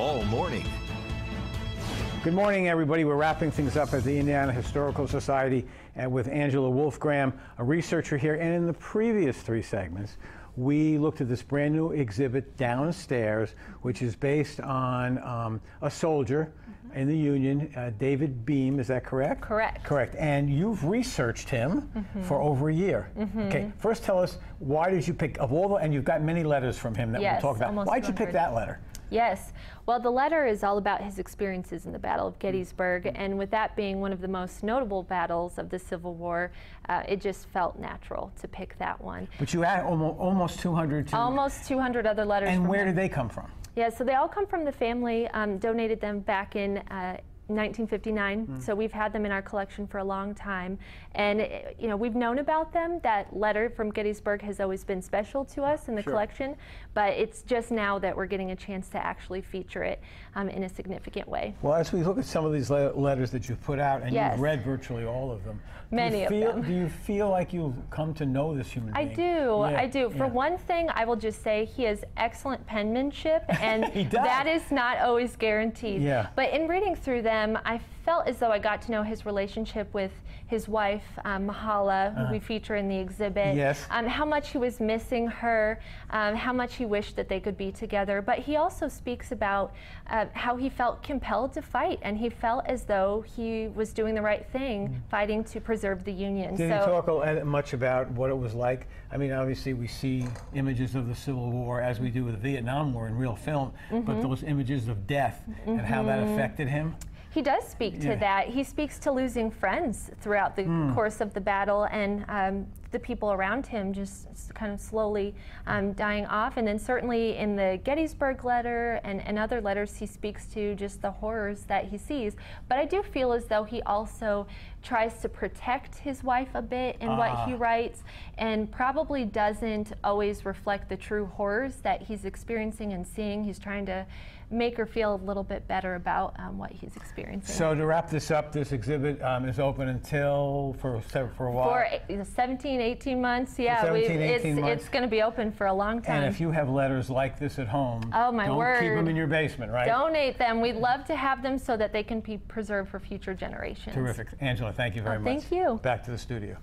all morning. Good morning, everybody. We're wrapping things up at the Indiana Historical Society and with Angela Wolfgram, a researcher here. And in the previous three segments, we looked at this brand new exhibit downstairs, which is based on a soldier in the Union, David Beam. Is that correct? Correct. Correct. And you've researched him for over a year. Okay. First, tell us, why did you pick, of all the, and you've got many letters from him that we'll talk about. Why did you pick that letter? Yes. Well, the letter is all about his experiences in the Battle of Gettysburg, and with that being one of the most notable battles of the Civil War, it just felt natural to pick that one. But you had almost 200 almost 200 other letters. And where did they come from? Yeah, so they all come from the family, donated them back in 1959, so we've had them in our collection for a long time, and you know, we've known about them. That letter from Gettysburg has always been special to us in the collection, but it's just now that we're getting a chance to actually feature it in a significant way. Well, as we look at some of these letters that you've put out, and you've read virtually all of them, many of them. Do you feel like you've come to know this human being? I do. I do. For one thing, I will just say he has excellent penmanship, and that is not always guaranteed. But in reading through them, I felt as though I got to know his relationship with his wife, Mahala, who we feature in the exhibit. How much he was missing her, how much he wished that they could be together. But he also speaks about how he felt compelled to fight, and he felt as though he was doing the right thing, fighting to preserve the Union. Did he talk much about what it was like? I mean, obviously we see images of the Civil War as we do with the Vietnam War in real film, but those images of death and how that affected him? He does speak to that. He speaks to losing friends throughout the course of the battle, and the people around him just kind of slowly dying off. And then certainly in the Gettysburg letter and other letters, he speaks to just the horrors that he sees. But I do feel as though he also tries to protect his wife a bit in what he writes, and probably doesn't always reflect the true horrors that he's experiencing and seeing. He's trying to make her feel a little bit better about what he's experiencing. So to wrap this up, this exhibit is open until for a while? For 17, 18 months, yeah. 17, 18 months. It's going to be open for a long time. And if you have letters like this at home, oh my word, don't keep them in your basement, right? Donate them. We'd love to have them so that they can be preserved for future generations. Terrific. Angela, thank you very much. Thank you. Back to the studio.